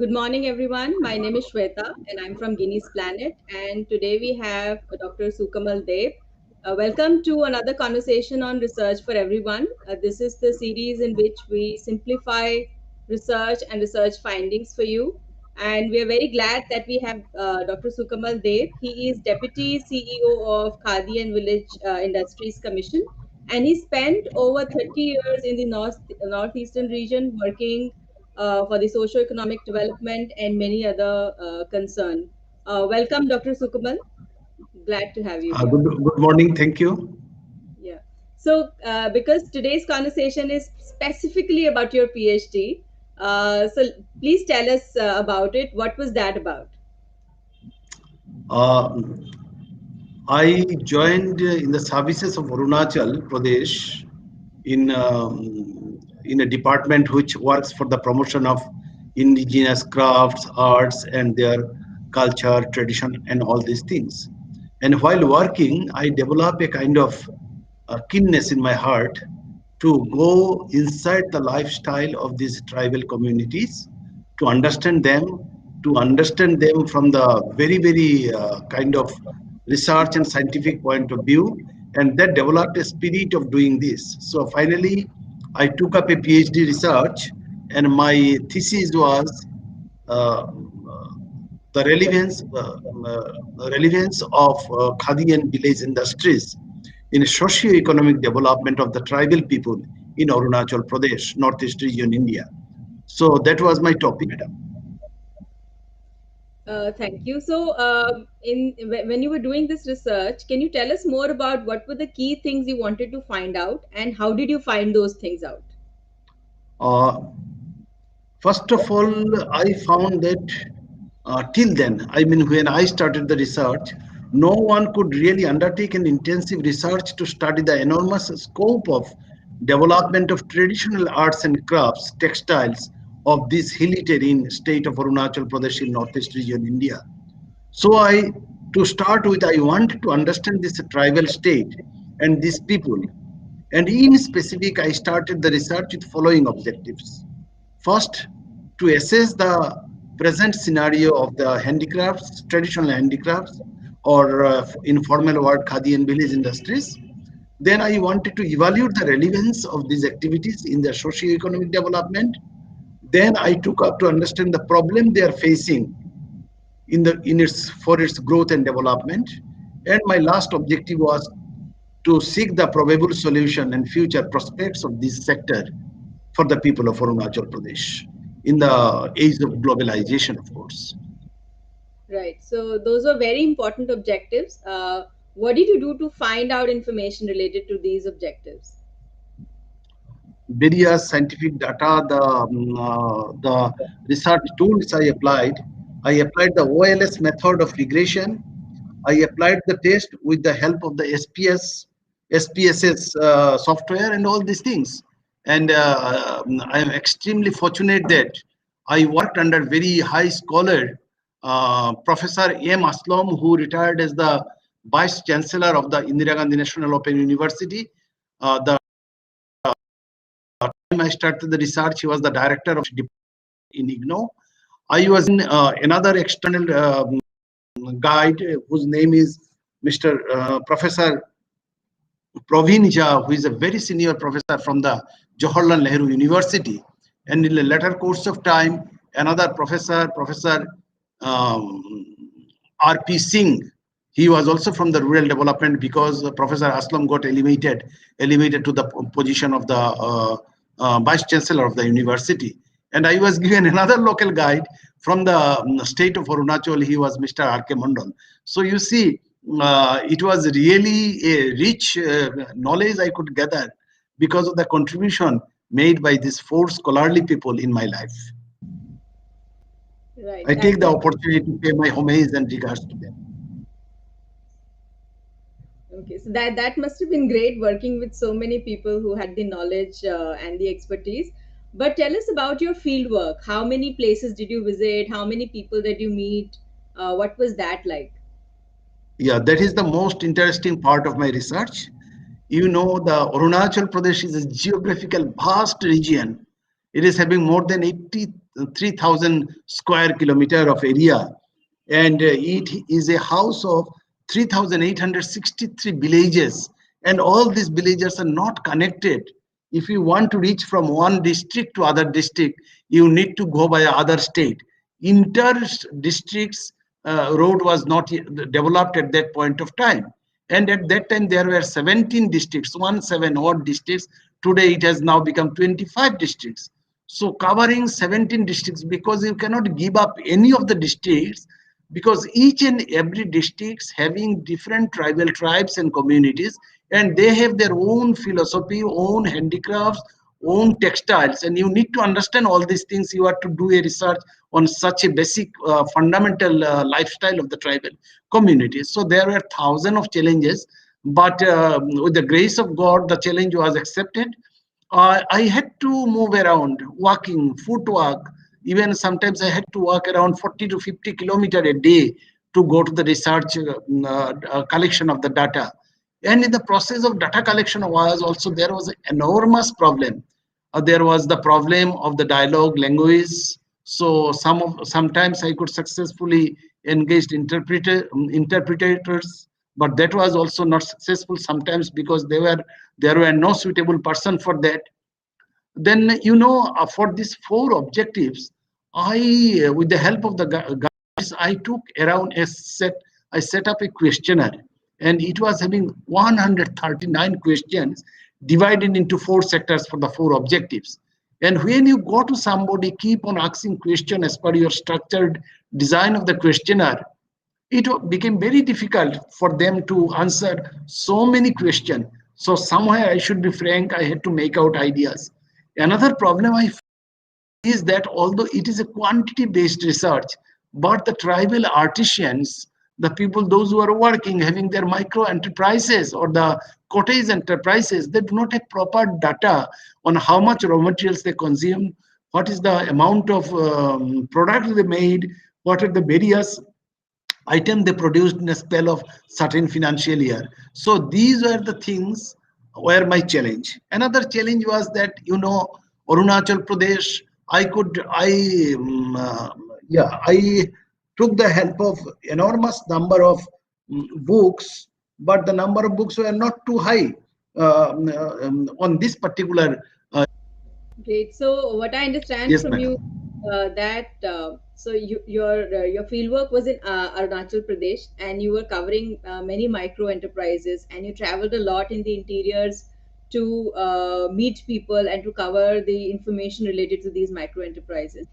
Good morning, everyone. My name is Shweta, and I'm from Guinea's Planet. And today we have Dr. Sukamal Deb. Welcome to another conversation on research for everyone. This is the series in which we simplify research and research findings for you. And we are very glad that we have Dr. Sukamal Deb. He is Deputy CEO of Khadi and Village Industries Commission, and he spent over 30 years in the northeastern region working for the socio-economic development and many other concern. Welcome, Dr. Sukamal. Glad to have you here. Good morning. Thank you. Yeah. So, because today's conversation is specifically about your PhD, so please tell us about it. What was that about? I joined in the services of Arunachal Pradesh in a department which works for the promotion of indigenous crafts, arts, and their culture, tradition, and all these things. And while working, I developed a kind of keenness in my heart to go inside the lifestyle of these tribal communities, to understand them, from the very kind of research and scientific point of view, and that developed a spirit of doing this. So finally, I took up a PhD research, and my thesis was uh, the relevance of Khadi and village industries in socio-economic development of the tribal people in Arunachal Pradesh, Northeast region, India. So that was my topic, madam. Thank you. So, when you were doing this research, can you tell us more about what were the key things you wanted to find out, and how did you find those things out? Uh, First of all, I found that till then, I mean, when I started the research, no one could really undertake an intensive research to study the enormous scope of development of traditional arts and crafts, textiles of this hilly terrain state of Arunachal Pradesh in Northeast region, India. So to start with, I want to understand this tribal state and these people. And in specific, I started the research with following objectives. First, to assess the present scenario of the handicrafts, traditional handicrafts, or informal word Khadi and village industries. Then I wanted to evaluate the relevance of these activities in their socio-economic development. Then I took up to understand the problem they are facing for its growth and development. And my last objective was to seek the probable solution and future prospects of this sector for the people of Arunachal Pradesh in the age of globalization, of course. Right. So, those were very important objectives. What did you do to find out information related to these objectives? Various scientific data, the research tools I applied the OLS method of regression. I applied the test with the help of the SPSS software and all these things. And I am extremely fortunate that I worked under very high scholar, Professor M. Aslam, who retired as the Vice Chancellor of the Indira Gandhi National Open University. The time I started the research, he was the director of in IGNO. I was in another external guide whose name is Mr. Professor Praveen Jha, who is a very senior professor from the Jawaharlal Nehru University. And in the later course of time, another professor, Professor R.P. Singh, he was also from the rural development because Professor Aslam got elevated to the position of the Vice Chancellor of the university. And I was given another local guide from the state of Arunachal. He was Mr. R.K. Mondal. So you see, it was really a rich knowledge I could gather because of the contribution made by these four scholarly people in my life. Right. I take the opportunity to pay my homage and regards to them. Okay, so that must have been great working with so many people who had the knowledge and the expertise. But tell us about your field work. How many places did you visit? How many people did you meet? What was that like? Yeah, that is the most interesting part of my research. You know, the Arunachal Pradesh is a geographical vast region. It is having more than 3,000 square kilometer of area, and it is a house of 3,863 villages, and all these villages are not connected. If you want to reach from one district to other district, you need to go by other state. Inter districts road was not developed at that point of time, and at that time there were 17 districts, 17 odd districts. Today it has now become 25 districts. So covering 17 districts, because you cannot give up any of the districts, because each and every districts having different tribal tribes and communities, and they have their own philosophy, own handicrafts, own textiles, and you need to understand all these things. You have to do a research on such a basic fundamental lifestyle of the tribal communities. So there were thousands of challenges, but with the grace of God the challenge was accepted. I had to move around, walking, footwork. Even sometimes I had to walk around 40 to 50 kilometers a day to go to the research collection of the data. And in the process of data collection was also, there was an enormous problem. There was the problem of the dialogue language. So sometimes I could successfully engage interpreters, but that was also not successful sometimes because there were no suitable person for that. Then for these four objectives, with the help of the guys, I took around I set up a questionnaire, and it was having 139 questions divided into four sectors for the four objectives. And when you go to somebody, keep on asking question as per your structured design of the questionnaire, it became very difficult for them to answer so many questions. So somewhere, I should be frank, I had to make out ideas. Another problem I found is that although it is a quantity-based research, but the tribal artisans, the people, those who are working, having their micro enterprises or the cottage enterprises, they do not have proper data on how much raw materials they consume, what is the amount of product they made, what are the various item they produced in a spell of certain financial year. So these were the things were my challenge. Another challenge was that Arunachal Pradesh, I took the help of enormous number of books, but the number of books were not too high on this particular. Great. So what I understand Yes, from you madam. that so your fieldwork was in Arunachal Pradesh, and you were covering many micro enterprises, and you traveled a lot in the interiors to meet people and to cover the information related to these micro enterprises.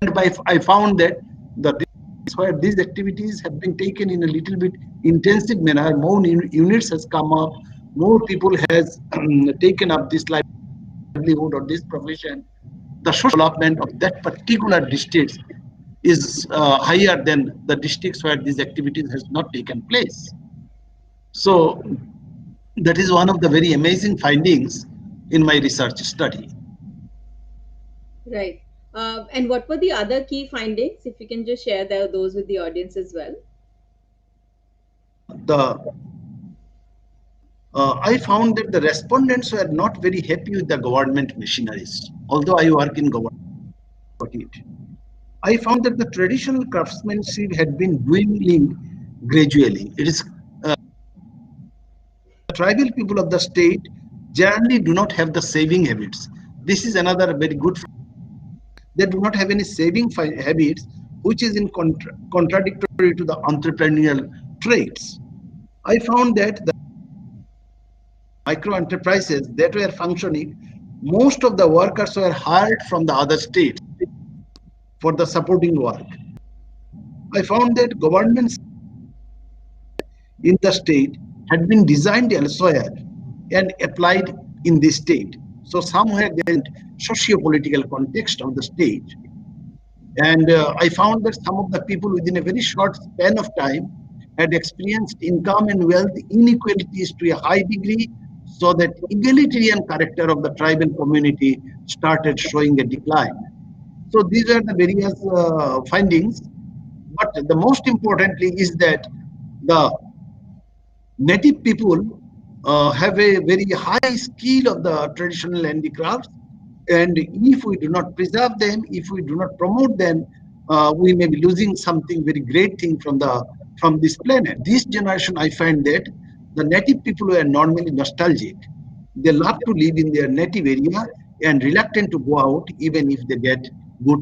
And I found that the where these activities have been taken in a little bit intensive manner, more units has come up, more people has taken up this livelihood or this profession. The social development of that particular district is higher than the districts where these activities has not taken place. So that is one of the very amazing findings in my research study. Right. And what were the other key findings? If you can just share those with the audience as well. The I found that the respondents were not very happy with the government machineries. Although I work in government, I found that the traditional craftsmanship had been dwindling gradually. It is the tribal people of the state generally do not have the saving habits. This is another very good. They do not have any saving habits, which is in contradictory to the entrepreneurial traits. I found that the micro enterprises that were functioning, most of the workers were hired from the other states for the supporting work. I found that governments in the state had been designed elsewhere and applied in this state. So somewhere there is socio-political context of the state. And I found that some of the people within a very short span of time had experienced income and wealth inequalities to a high degree, so that egalitarian character of the tribal community started showing a decline. So these are the various findings. But the most importantly is that the native people have a very high skill of the traditional handicrafts, and if we do not preserve them, if we do not promote them, we may be losing something very great thing from this planet. This generation, I find that the native people were normally nostalgic. They love to live in their native area and reluctant to go out even if they get good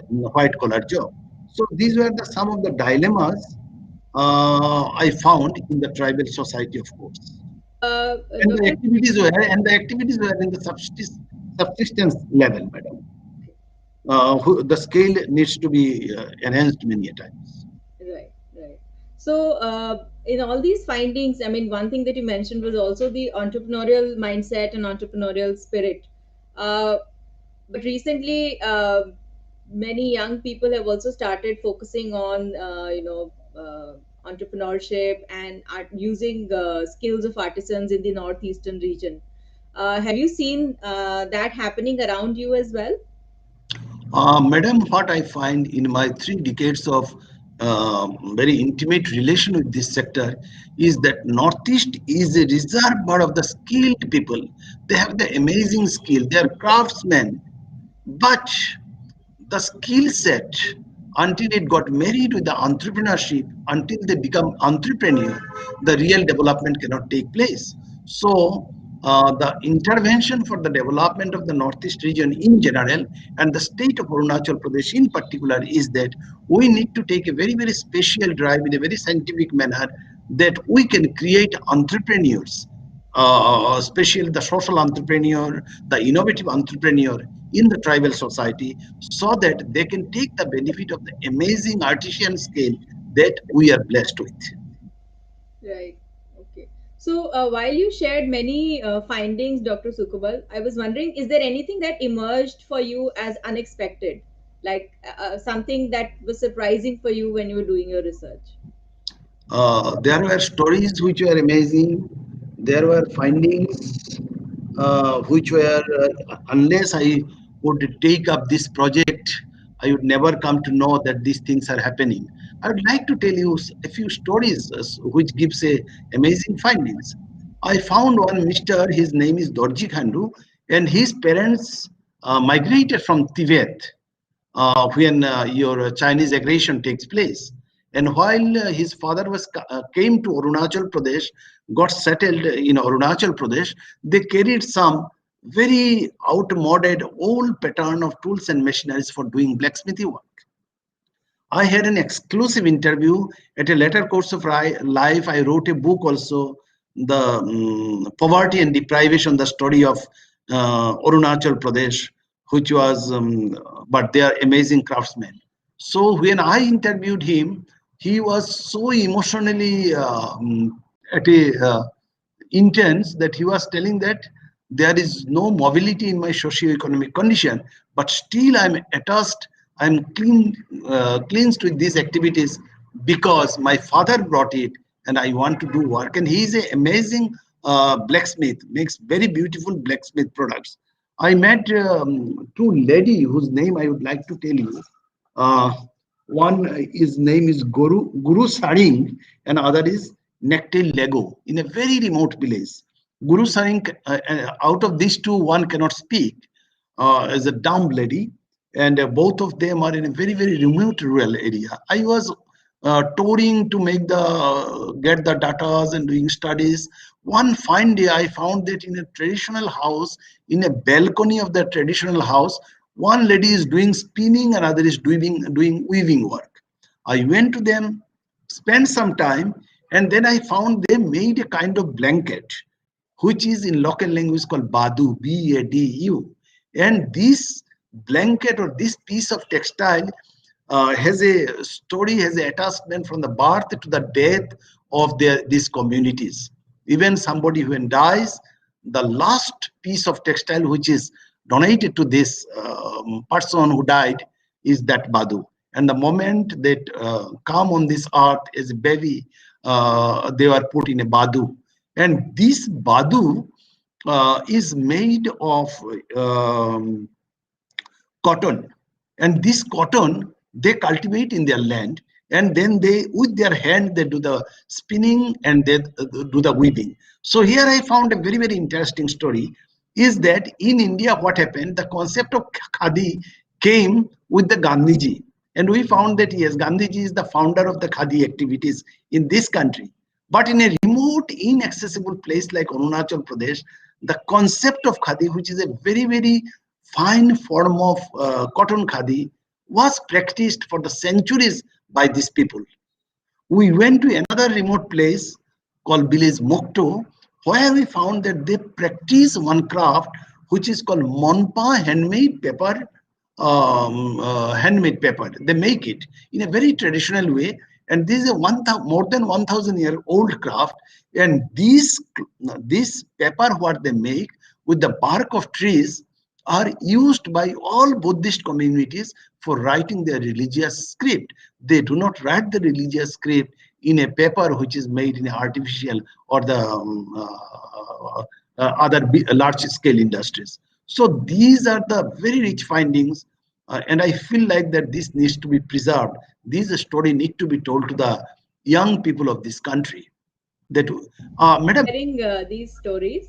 white collar job. So these were some of the dilemmas I found in the tribal society, of course. And the Dr. activities were in the subsistence level, madam. The scale needs to be enhanced many times. Right, right. So, in all these findings, I mean, one thing that you mentioned was also the entrepreneurial mindset and entrepreneurial spirit. Uh, but recently, many young people have also started focusing on, entrepreneurship and using skills of artisans in the northeastern region. Have you seen that happening around you as well? Madam, what I find in my 3 decades of very intimate relation with this sector is that Northeast is a reservoir of the skilled people. They have the amazing skill. They are craftsmen, but the skill set, until it got married with the entrepreneurship, until they become entrepreneur, the real development cannot take place. So the intervention for the development of the northeast region in general and the state of Arunachal Pradesh in particular is that we need to take a very special drive in a very scientific manner, that we can create entrepreneurs, especially the social entrepreneur, the innovative entrepreneur in the tribal society, so that they can take the benefit of the amazing artisan scale that we are blessed with. Right. Okay. So, while you shared many findings, Dr. Sukamal, I was wondering, is there anything that emerged for you as unexpected, like something that was surprising for you when you were doing your research? There were stories which were amazing. There were findings which were, unless I would take up this project, I would never come to know that these things are happening. I would like to tell you a few stories which gives a amazing findings. I found one Mr. His name is Dorji Khandu, and his parents migrated from Tibet when your Chinese aggression takes place. And while his father came to Arunachal Pradesh, got settled in Arunachal Pradesh, they carried some very outmoded old pattern of tools and machineries for doing blacksmithy work. I had an exclusive interview at a later course of life. I wrote a book also, the Poverty and Deprivation, the story of Arunachal Pradesh, which was, but they are amazing craftsmen. So when I interviewed him, he was so emotionally at a intense that he was telling that there is no mobility in my socio-economic condition, but still I'm attached, I'm cleansed with these activities because my father brought it and I want to do work. And he is an amazing blacksmith, makes very beautiful blacksmith products. I met 2 ladies whose name I would like to tell you. Uh, one, his name is Guru Saring, and other is Nectil Lego in a very remote village. Guru Saring, out of these two, one cannot speak, as a dumb lady, and both of them are in a very remote rural area. I was touring to get the data and doing studies. One fine day, I found that in a traditional house, in a balcony of the traditional house, one lady is doing spinning, another is doing weaving work. I went to them, spent some time, and then I found they made a kind of blanket, which is in local language called Badu, B-A-D-U. And this blanket or this piece of textile has a story, has an attachment from the birth to the death of these communities. Even somebody when dies, the last piece of textile which is donated to this person who died is that Badu. And the moment they come on this earth as a baby, they are put in a Badu. And this Badu is made of cotton, and this cotton they cultivate in their land, and then they, with their hand, they do the spinning and they do the weaving. So here I found a very, very interesting story, is that in India, what happened, the concept of khadi came with the Gandhiji, and we found that yes, Gandhiji is the founder of the khadi activities in this country. But in a remote, inaccessible place like Arunachal Pradesh, the concept of khadi, which is a very, very fine form of cotton khadi, was practiced for the centuries by these people. We went to another remote place called village Mokto, where we found that they practice one craft which is called Monpa handmade paper. Handmade paper. They make it in a very traditional way, and this is a more than 1,000-year-old craft. And this paper, what they make with the bark of trees, are used by all Buddhist communities for writing their religious script. They do not write the religious script in a paper which is made in artificial or the other large scale industries. So these are the very rich findings, and I feel like that this needs to be preserved. This story need to be told to the young people of this country. That, madam. Sharing these stories.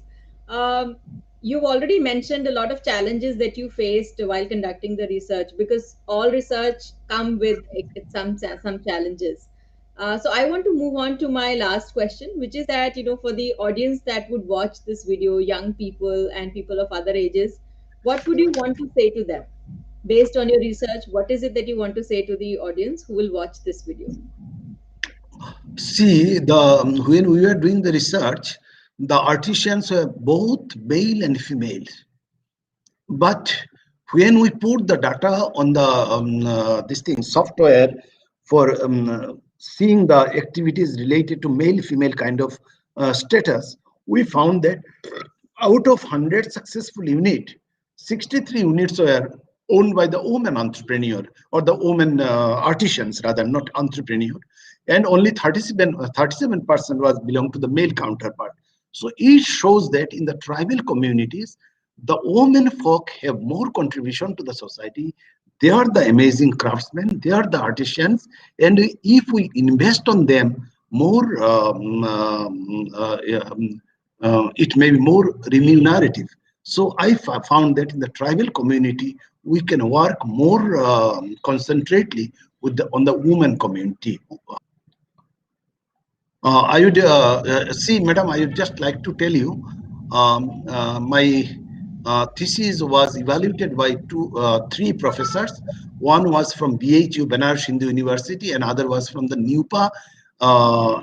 You've already mentioned a lot of challenges that you faced while conducting the research, because all research come with some challenges. So I want to move on to my last question, which is that, for the audience that would watch this video, young people and people of other ages, what would you want to say to them based on your research? What is it that you want to say to the audience who will watch this video? See, when we were doing the research, the artisans were both male and female. But when we put the data on the this thing software for seeing the activities related to male female kind of status, we found that out of 100 successful units, 63 units were owned by the women entrepreneur, or the women artisans rather, not entrepreneur, and only 37% was belong to the male counterpart. So it shows that in the tribal communities, the women folk have more contribution to the society. They are the amazing craftsmen, they are the artisans, and if we invest on them more, it may be more remunerative. So I found that in the tribal community, we can work more concentrately with on the women community. I would see, madam, I would just like to tell you, my thesis was evaluated by three professors. One was from BHU, Banaras Hindu University, and other was from the NUPA,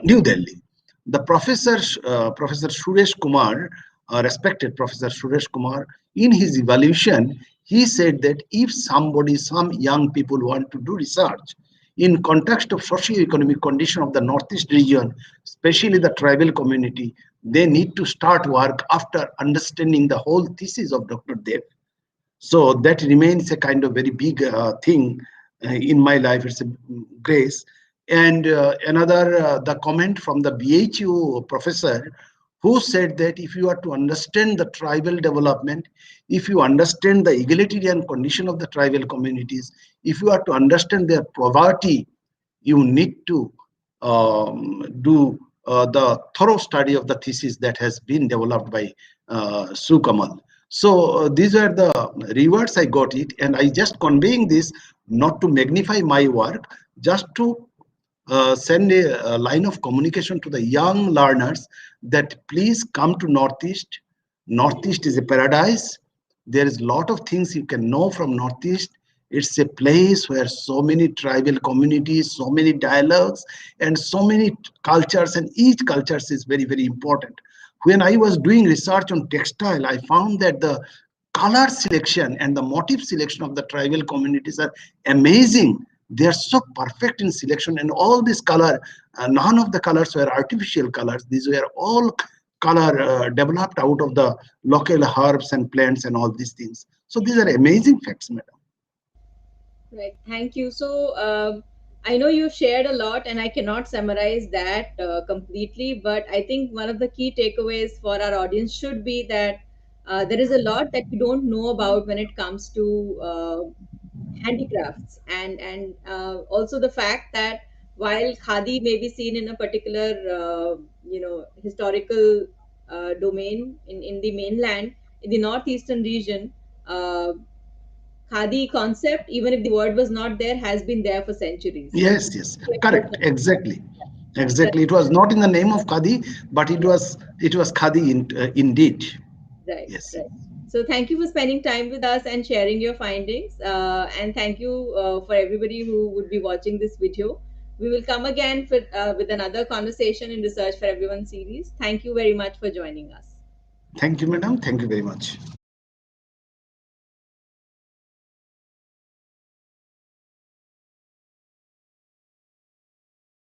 New Delhi. The Professor Suresh Kumar, respected Professor Suresh Kumar, in his evaluation, he said that if some young people want to do research in context of socio-economic condition of the Northeast region, especially the tribal community, they need to start work after understanding the whole thesis of Dr. Deb. So that remains a kind of very big thing in my life. It's a grace. And another, the comment from the BHU professor, who said that if you are to understand the tribal development, if you understand the egalitarian condition of the tribal communities, if you are to understand their poverty, you need to do the thorough study of the thesis that has been developed by Sukamal. So these are the rewards I got it, and I just conveying this not to magnify my work, just to send a line of communication to the young learners that please come to Northeast. Northeast is a paradise. There is a lot of things you can know from Northeast. It's a place where so many tribal communities, so many dialogues, and so many cultures, and each culture is very, very important. When I was doing research on textile, I found that the color selection and the motif selection of the tribal communities are amazing. They are so perfect in selection, and all this color, none of the colors were artificial colors. These were all color developed out of the local herbs and plants and all these things. So these are amazing facts, madam. Right. Thank you. So, I know you've shared a lot, and I cannot summarize that completely, but I think one of the key takeaways for our audience should be that there is a lot that we don't know about when it comes to handicrafts, and also the fact that while khadi may be seen in a particular historical domain in the mainland, in the northeastern region, uh, khadi concept, even if the word was not there, has been there for centuries. Yes, yes, correct, exactly, exactly. It was not in the name of Khadi, but it was Khadi indeed. Right, Yes. right. So thank you for spending time with us and sharing your findings. And thank you for everybody who would be watching this video. We will come again with another conversation in Research for Everyone series. Thank you very much for joining us. Thank you, madam. Thank you very much.